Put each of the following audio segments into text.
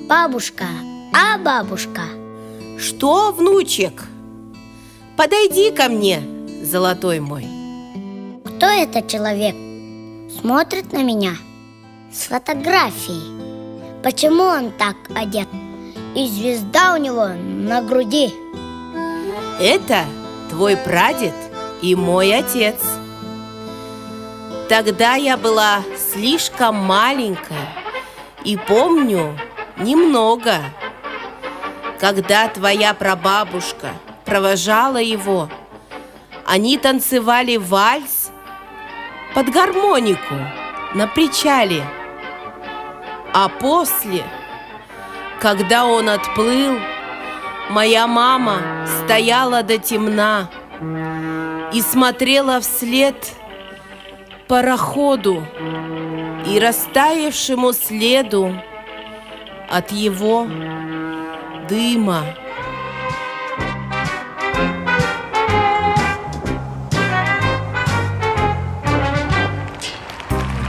Бабушка, а бабушка? Что, внучек? Подойди ко мне, золотой мой. Кто этот человек? Смотрит на меня с фотографией. Почему он так одет? И звезда у него на груди. Это твой прадед и мой отец. Тогда я была слишком маленькой и помню немного. Когда твоя прабабушка провожала его, они танцевали вальс под гармонику на причале. А после, когда он отплыл, моя мама стояла до темна и смотрела вслед пароходу и растаявшему следу от его дыма.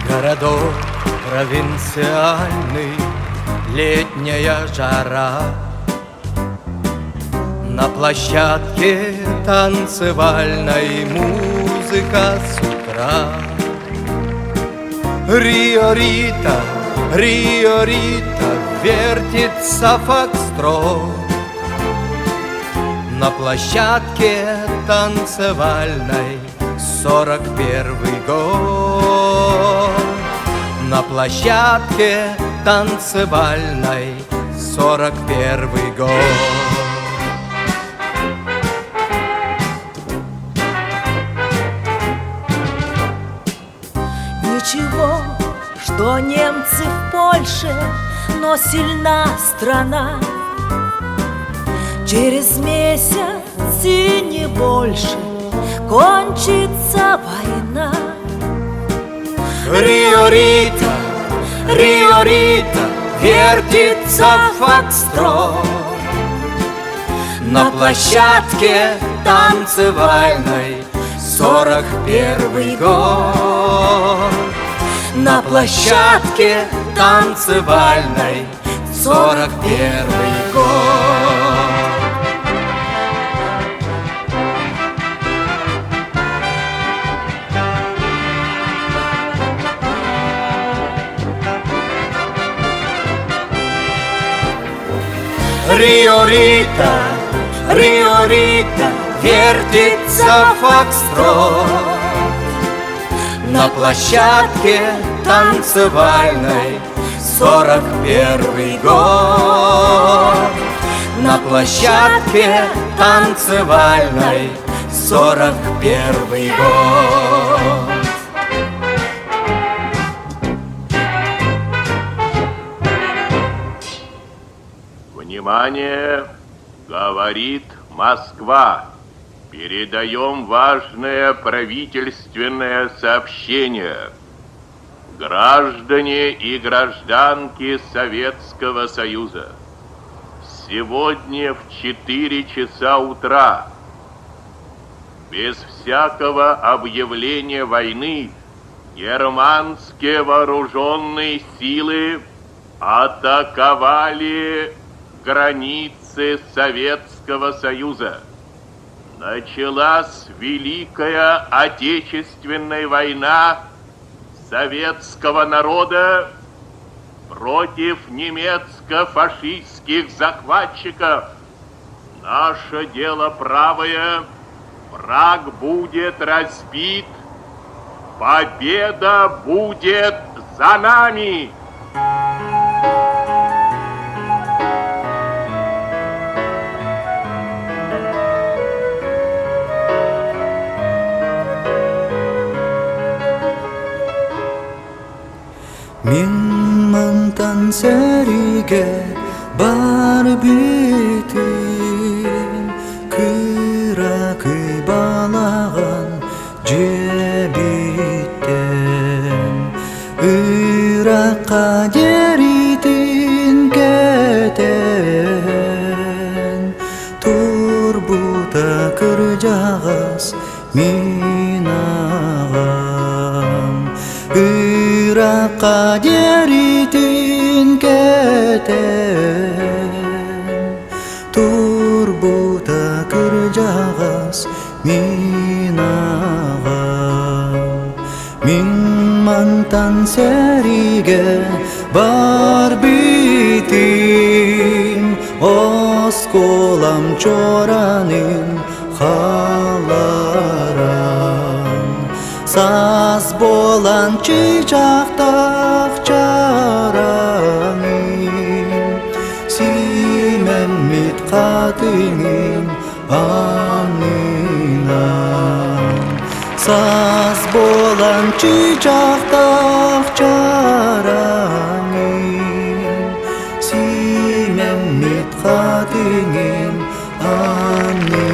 Городок провинциальный, летняя жара. На площадке танцевальной музыка с утра. Рио-Рита, Рио-Рита, вертится фокстрот. На площадке танцевальной 41-й год. На площадке танцевальной 41-й год. Ничего, что немцы в Польше, но сильна страна. Через месяц и не больше кончится война. Рио-Рита, Рио-Рита, вертится фокстрот. На площадке танцевальной 41-й год. На площадке танцевальной 41-й год. Рио-Рита, Рио-Рита, вертится фокстрот. На площадке танцевальной 41-й год. На площадке танцевальной 41-й год. Внимание, говорит Москва. Передаем важное правительственное сообщение. Граждане и гражданки Советского Союза, сегодня в 4 часа утра, без всякого объявления войны, германские вооруженные силы атаковали границы Советского Союза. Началась Великая Отечественная война советского народа против немецко-фашистских захватчиков. Наше дело правое, враг будет разбит, победа будет за нами. Меңмаңтан сәриге бар битин, кыракый балаған жебиттен, ыракка деритин кетен, турбута кыржагас минагам. Irakka deritin kete сериге бар битим осколам чоранин халаран саз болан чичактак чараңин симеммит катыңин анинан саз болан чичактак чараңин симеммит катыңин анинан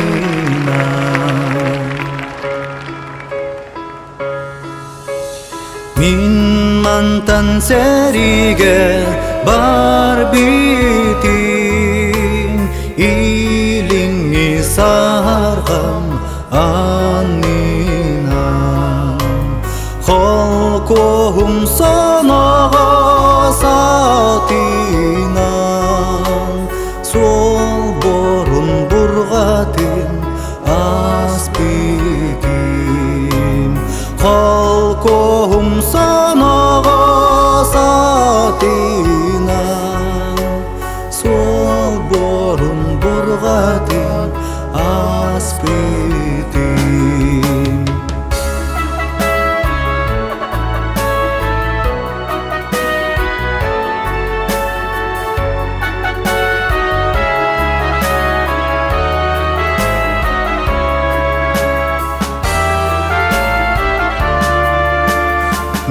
Min mantan seriге бар битин илиңи саргам анинан холкоум соного сатинан сол борун бургатын аспитин холкоум соного сатинан сол борун бургатын аспитин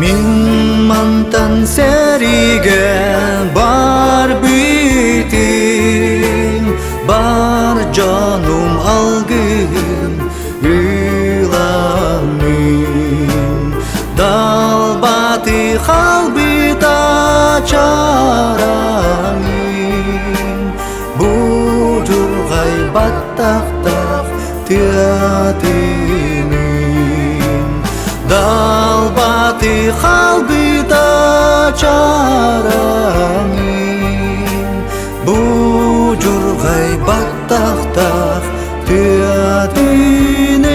Min mantan seriге бар битин бар жаным алгын ыламин далбаты халбита чараңин бужургай баттактак тиятинин далбаты халбита чараңин бужургай баттактак тиятинин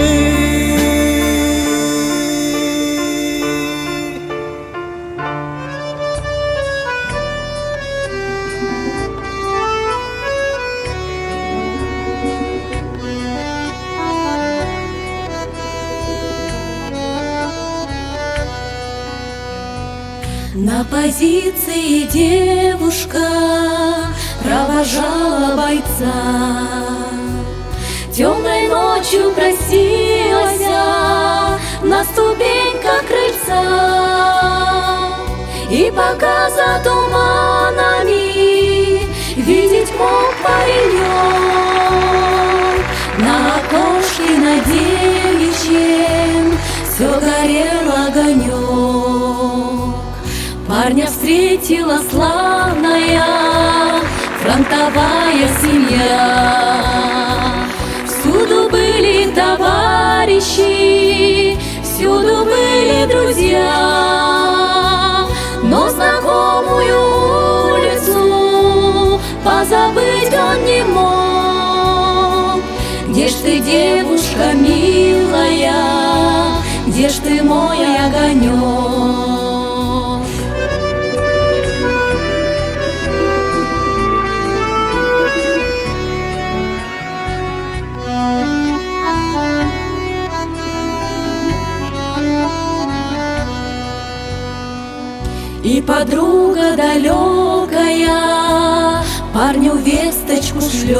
На позиции девушка провожала бойца. Темной ночью просилась на ступеньках крыльца. И пока за туманами видеть мог паренек, на окошке на девичьем все горел огонек. Парня встретила славная фронтовая семья. Всюду были товарищи, всюду были друзья. Но знакомую улицу позабыть он не мог. Где ж ты, девушка милая, где ж ты, мой огонек? И подруга далекая парню весточку шлет,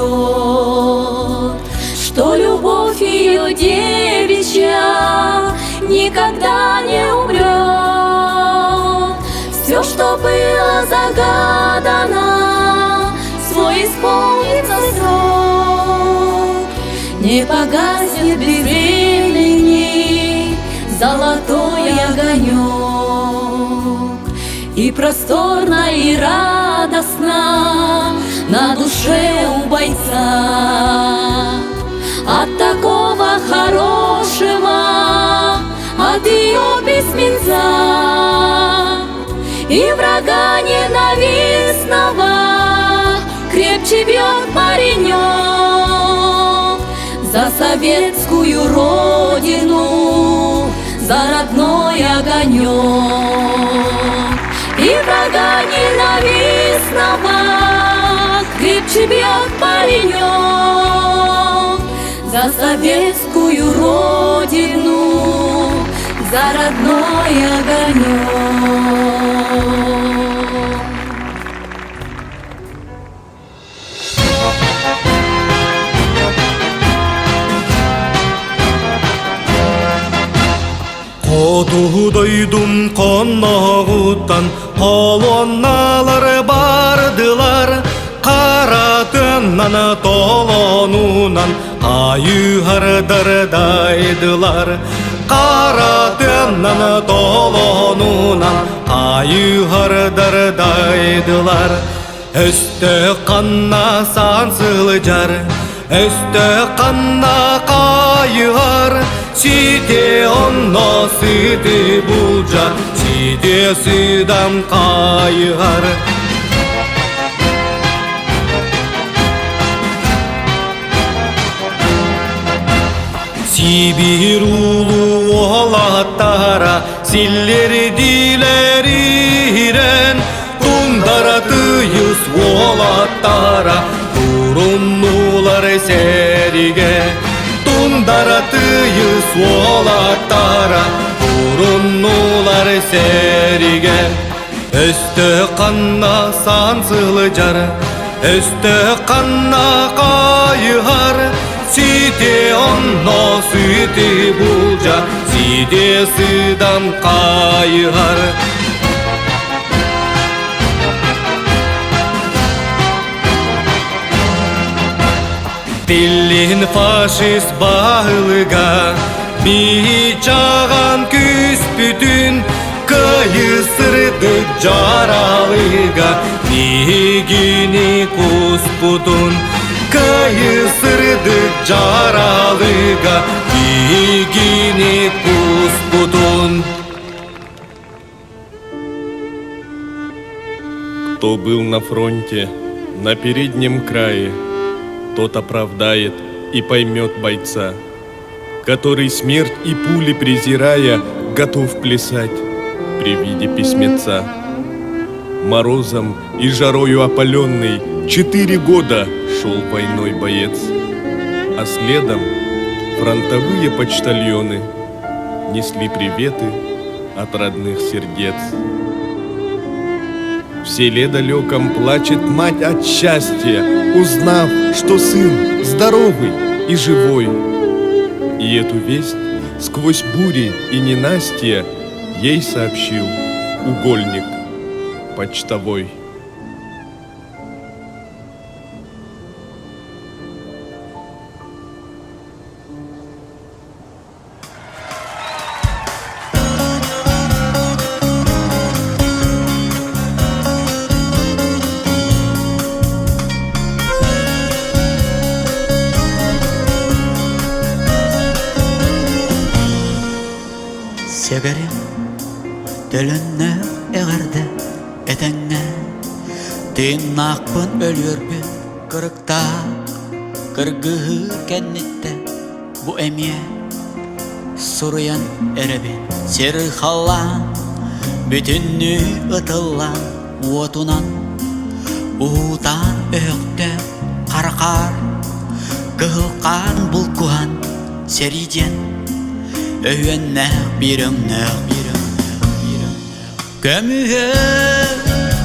что любовь ее девичья никогда не умрет. Все, что было загадано, свой исполнится срок. Не погаснет без времени золотой огонек. И просторно, и радостно на душе у бойца. От такого хорошего, от ее письменца. И врага ненавистного крепче бьет паренек. За советскую родину, за родной огонек. И врага ненавистного крепче бьет паренек за советскую родину, за родной огонек. Қотудойдың қонағыттан қолоналар бардылар, қара түннан толонунан айығардырдайдылар. Қара түннан толонунан айығардырдайдылар. Өсті қанна сансыл жар, өсті қанна қайығар. Сиде онно сиде булжа, сиде сидам қайығар. Сибир улу олаттара, силлери дилери ирен, тундара түйіс олаттара, туруннулар сериге. Тундара түйіс олаттара, туруннулар сериге. Өсті қанна сансыл жар, өсті қанна қайығар. Сиде онно сиде булжа, сиде сидам қайығар. Биллин фашист бағылыға, бичаған күс бүтін, кайысырды жаралыға, бигини кус бұтын. Кайысырды жаралыға, бигини кус бұтын. Кто был на фронте, на переднем крае, тот оправдает и поймет бойца, который смерть и пули презирая, готов плясать при виде письмеца. Морозом и жарою опаленный 4 года шел войной боец, а следом фронтовые почтальоны несли приветы от родных сердец. В селе далеком плачет мать от счастья, узнав, что сын здоровый и живой. И эту весть сквозь бури и ненастья ей сообщил угольник почтовой. Сегарем төлөннө эгерде этеңе тыйнакпын өлүрбүн кырыкта кыргыһы кеннитте бу эмие суруян эребин сері халлан бүтүннү ытыллан отунан уутан өктө каракар кыһылкан булкуан сериден Övennäq birönnäq Kömühö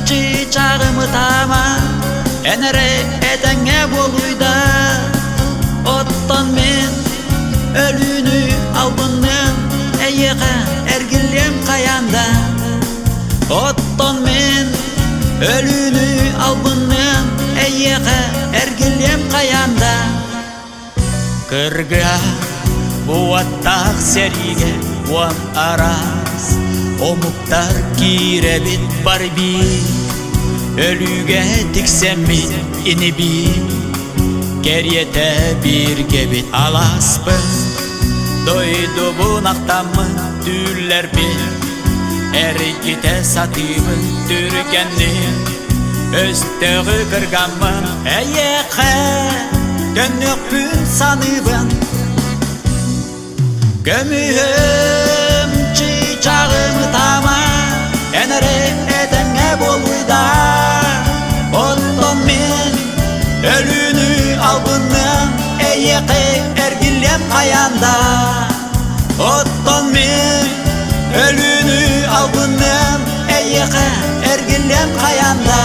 çiçağımı tama Enere edenge boluyda Ottan men ölünü albınım Eyeğe ergillem kayanda Ottan men ölünü albınım Eyeğe ergillem kayanda Kırgığa Буаттақ сериге уам арас Омуктар киребит барби Өлүге тиксемми иниби Кериете бирге бит аласпын Дойду бунактамы түллербин Эриките сатыбын түргеннин Өстөгү кырганмын Эйеқе Көннөкпүн саныбын Gömühüm чағымы тама, әнірі әтіңе болуйда. Оттон мен өлүнү албынным, әйеқи әргілем қаянда. Оттон мен өлүнү албынным, әйеқи әргілем қаянда.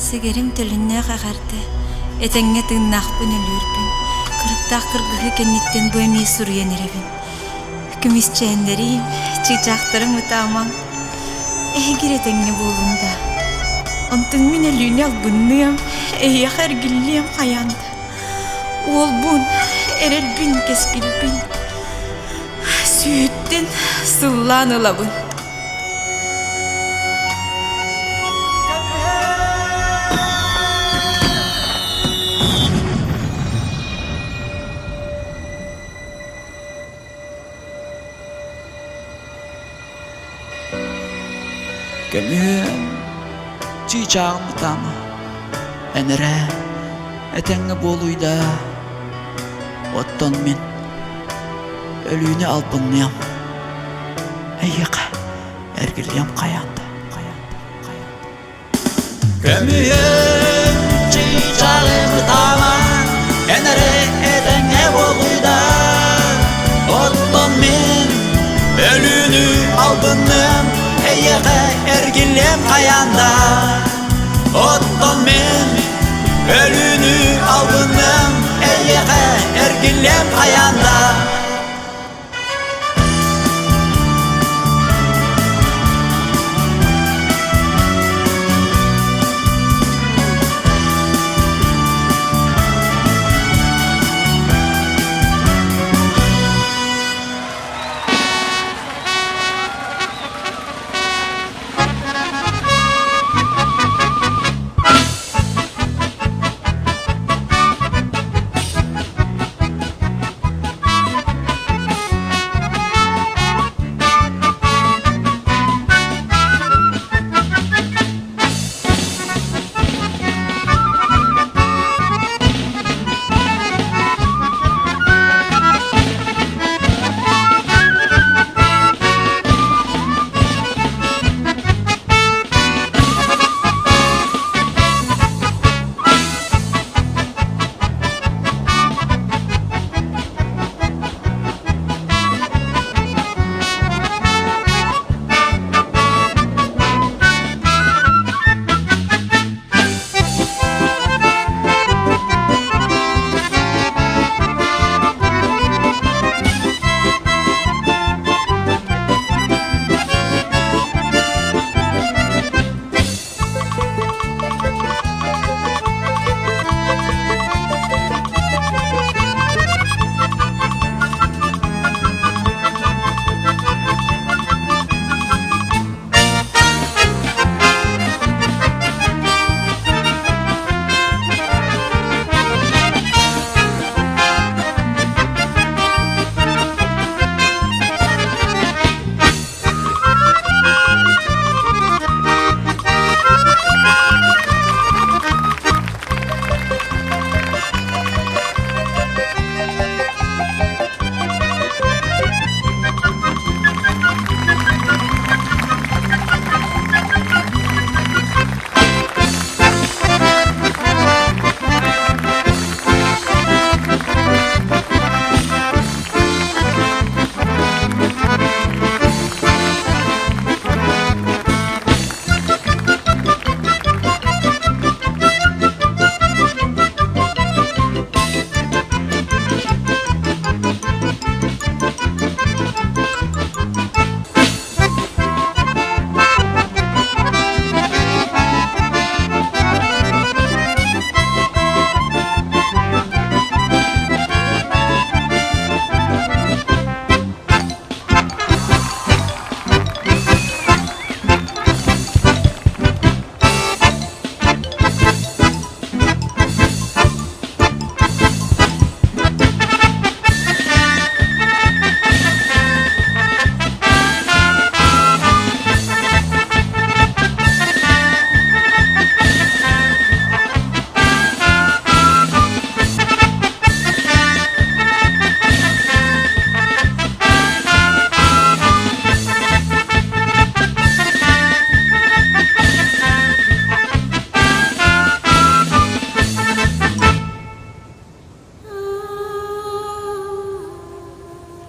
Сігерім төлінне қағарды, әтәңе тыңнақпын өлірпін, қырықтақ қырғығы кеннеттен бөймей сұруен еребін. Күмісчәндерім, чичақтарым ұтаман, әйгер әтәңе болуында. Онтың мен өліне албынным, әйеқ әргілем қаянда. Ол бұн, әрелбін кеспілбін, сүйіттен сұллан ұлабын. Көмүн чичағымы тама, әнірі әтәңі болуйда. Оттон мен өлүнү албынням, әйеқі әргілем қаянда. Көмүн чичағымы тама, әнірі әтәңі болуйда. Оттон мен өлүнү албынням, әйеқі әргілем қаянда. Оттон мен өлүнү албынным, әйеқі әргілем қаянда.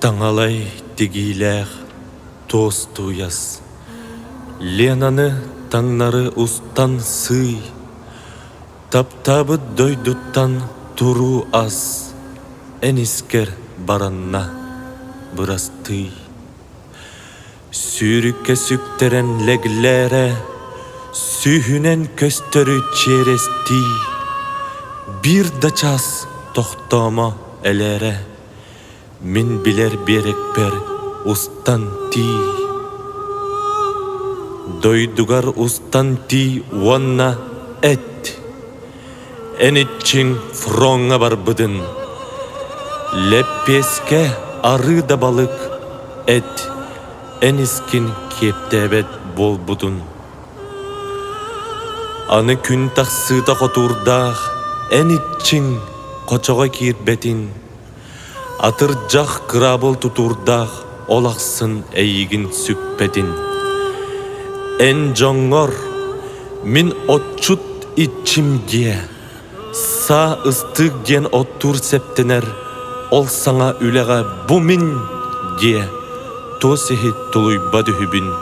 Таңалай тегилер тостуяс. Ленаны таңнары устан сый. Таптабы дойдуттан туру аз. Энискер баранна бырасты. Сүйрікке сүктерен леглере, сүйінен көстөрі черести. Бир да час тоқтама әлере, min biler berekper ustan ti. Doydugar ustan ti wanna et. Enitçin fronga barbıdın. Leppeske arı da balık et. Eniskin keptebet bol budun. Anı gün taksıda oturdağ. Enitçin koçoğa kirbetin. Атыржақ қырабыл тұтурдақ олақсын әйігін сүкпедін. Ән жоңғыр, min отчут ичимге, са ыстық ген оттур септенер, ол саңа үлеға бұ min ге, то сехи тұлуйба дүхібін.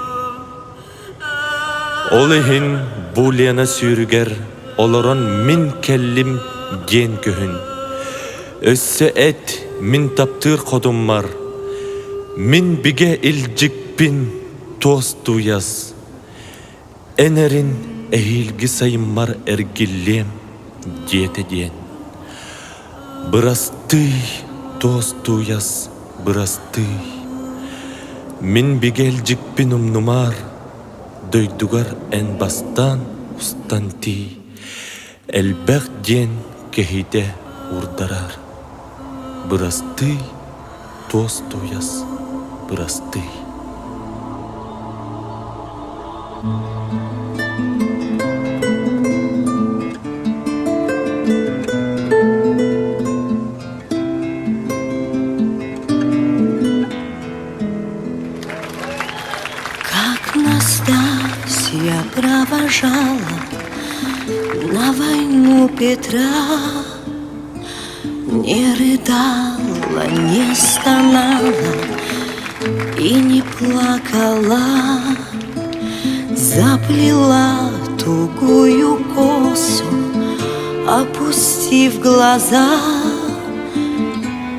Ол ехін бұ лена сүйрігер, оларан min келлим ген көхін. Өссі әт, min таптыр қодуммар, min биге илжікпін тосту яз. Энерин әйілгі сайыммар әргілем дете ден. Бырасты тосту яз, бырасты. Min биге илжікпін умнумар, дойдугар ән бастан устанти. Әлбәқ ден кехиде урдарар. Бырасты, тосту яз, бырасты. Как Настасья провожала на войну Петра, не рыдала, не стонала и не плакала, заплела тугую косу, опустив глаза,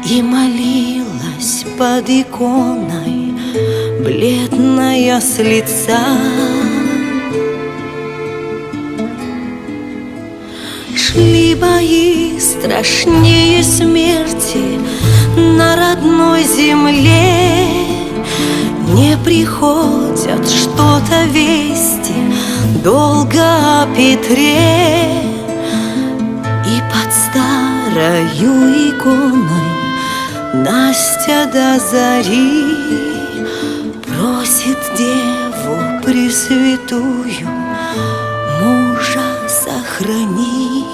и молилась под иконой, бледная с лица. Шли бои страшнее смерти на родной земле. Не приходят что-то вести долго о Петре. И под старою иконой Настя до зари просит Деву Пресвятую мужа сохрани.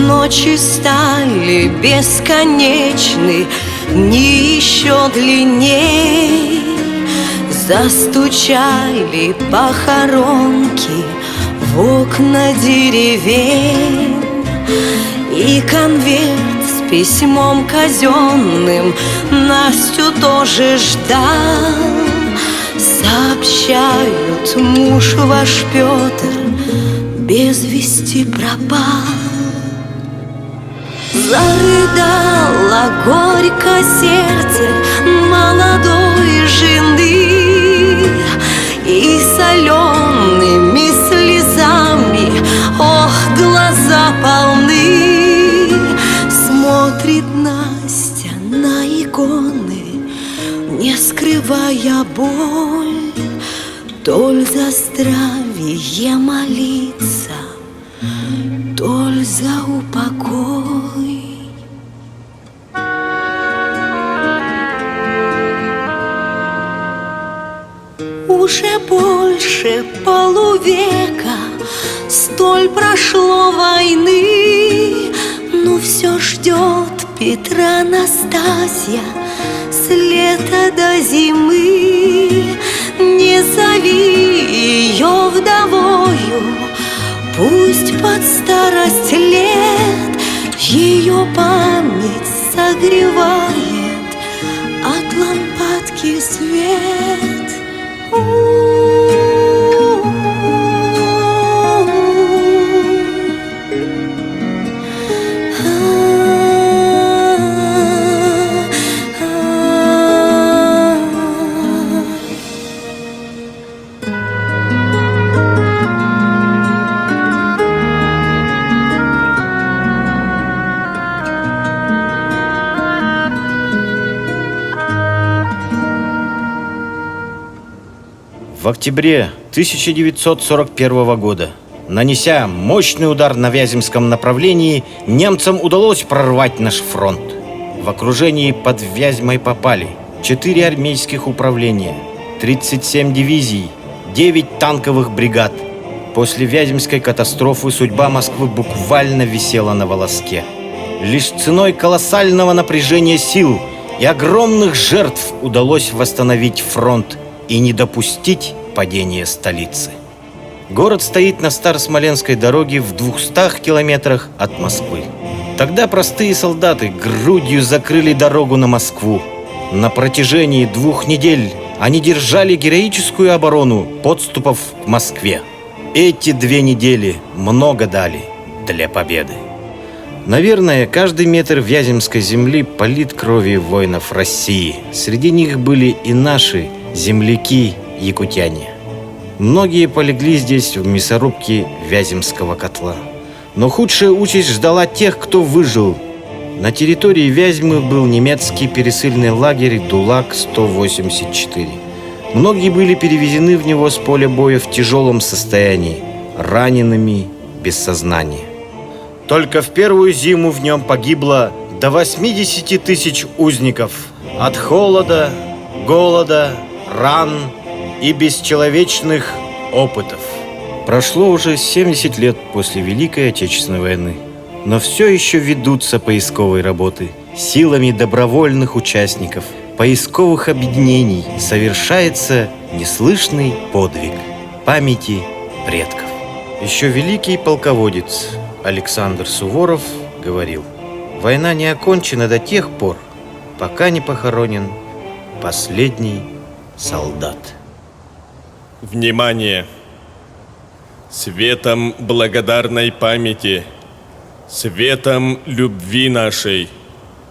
Ночи стали бесконечны, дни еще длинней. Застучали похоронки в окна деревень, и конверт с письмом казенным Настю тоже ждал. Сообщают, муж ваш Петр без вести пропал. Зарыдало горько сердце молодой жены, и солеными слезами, ох, глаза полны. Смотрит Настя на иконы, не скрывая боль, толь за здравие молиться, толь за упокой. Уже больше полувека столь прошло войны, но все ждет Петра Настасья с лета до зимы. Не не зови ее вдовою, пусть под старость лет ее память согревает от лампадки свет. В октябре 1941 года, нанеся мощный удар на Вяземском направлении, немцам удалось прорвать наш фронт. В окружении под Вязьмой попали 4 армейских управления, 37 дивизий, 9 танковых бригад. После Вяземской катастрофы судьба Москвы буквально висела на волоске. Лишь ценой колоссального напряжения сил и огромных жертв удалось восстановить фронт и не допустить падения столицы. Город стоит на Старосмоленской дороге в 200 километрах от Москвы. Тогда простые солдаты грудью закрыли дорогу на Москву. На протяжении 2 недель они держали героическую оборону подступов к Москве. Эти 2 недели много дали для победы. Наверное, каждый метр Вяземской земли полит кровью воинов России. Среди них были и наши земляки-якутяне. Многие полегли здесь в мясорубке Вяземского котла. Но худшая участь ждала тех, кто выжил. На территории Вязьмы был немецкий пересыльный лагерь ДУЛАГ-184. Многие были перевезены в него с поля боя в тяжелом состоянии, ранеными, без сознания. Только в первую зиму в нем погибло до 80 тысяч узников от холода, голода, ран и бесчеловечных опытов. Прошло уже 70 лет после Великой Отечественной войны, но все еще ведутся поисковые работы. Силами добровольных участников поисковых объединений совершается неслышный подвиг памяти предков. Еще великий полководец Александр Суворов говорил: «Война не окончена до тех пор, пока не похоронен последний солдат». Внимание! Светом благодарной памяти, светом любви нашей,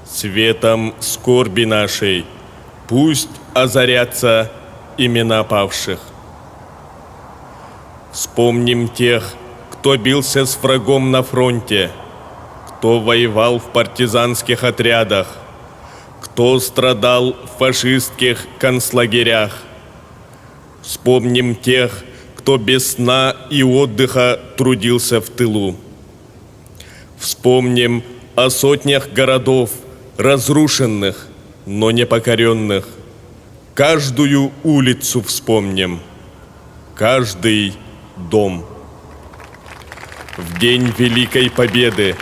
светом скорби нашей пусть озарятся имена павших. Вспомним тех, кто бился с врагом на фронте, кто воевал в партизанских отрядах, кто страдал в фашистских концлагерях. Вспомним тех, кто без сна и отдыха трудился в тылу. Вспомним о сотнях городов, разрушенных, но не покоренных. Каждую улицу вспомним, каждый дом. В день Великой Победы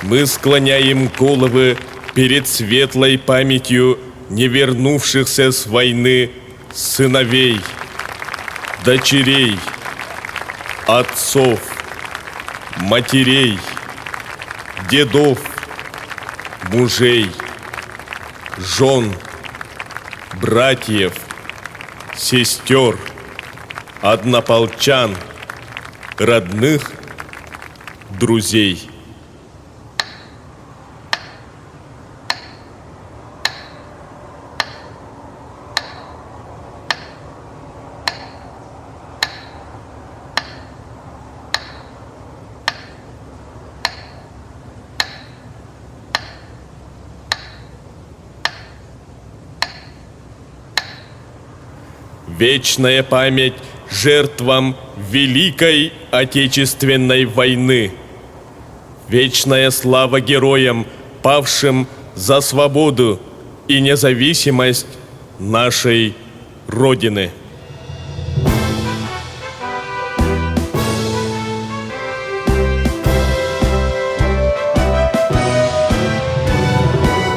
мы склоняем головы перед светлой памятью не вернувшихся с войны сыновей, дочерей, отцов, матерей, дедов, мужей, жен, братьев, сестер, однополчан, родных, друзей. Вечная память жертвам Великой Отечественной войны. Вечная слава героям, павшим за свободу и независимость нашей Родины.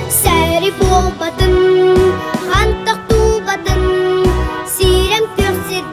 Сәри бол батын, хан тақту батын, сирем көрсет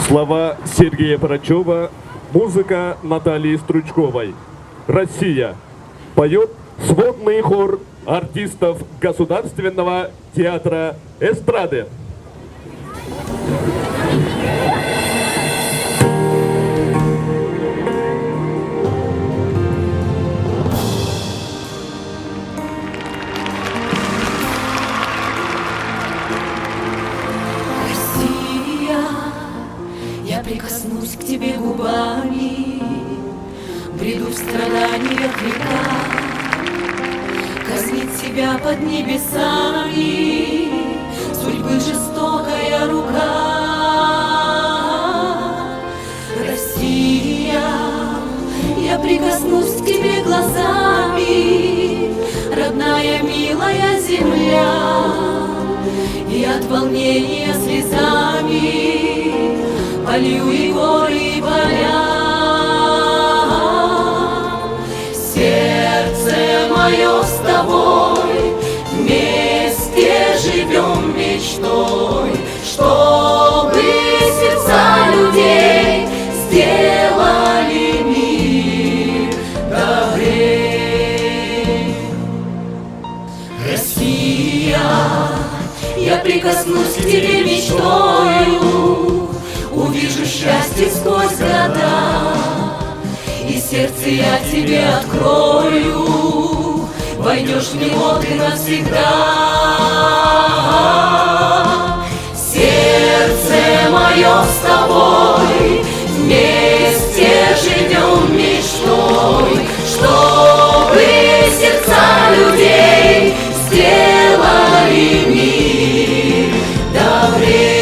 Слова Сергея Парачева, музыка Натальи Стручковой. Россия. Поет сводный хор артистов Государственного театра эстрады. Я прикоснусь к тебе губами, бреду в страданиях века, казнит себя под небесами судьбы жестокая рука. Россия, я прикоснусь к тебе глазами, родная милая земля, и от волнения слезами полью и горы, и поля. Сердце мое с тобой, вместе живем мечтой, чтобы сердца людей сделали мир добрей. Россия, я прикоснусь к тебе мечтою, увижу счастье сквозь года, и сердце я тебе открою, войдешь в него ты навсегда. Сердце мое с тобой, вместе живем мечтой, чтобы сердца людей сделали мир добрей.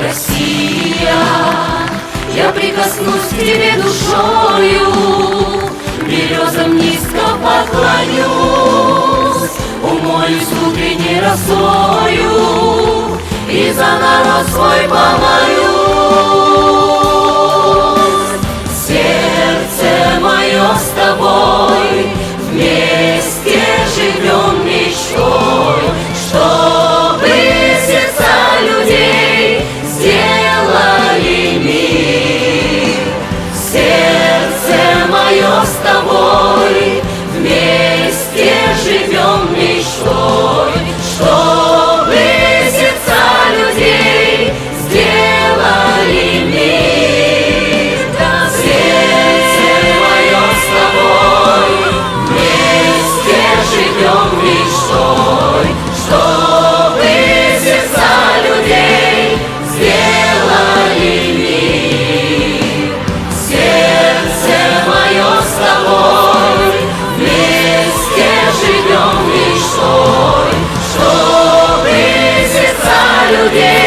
Россия, я прикоснусь к тебе душою, березам низко поклонюсь, умоюсь утренней росою и за народ свой помолюсь. Сердце мое с тобой, вместе живем мечтой, чтобы сердца людей сделали мир. Сердце мое с тобой, вместе живем мечтой, чтобы сердца людей сделали мир. Сердце мое с тобой, вместе живем мечтой, чтобы сердца людей сделали мир. Сердце мое с тобой, вместе живем мечтой, чтобы сердца людей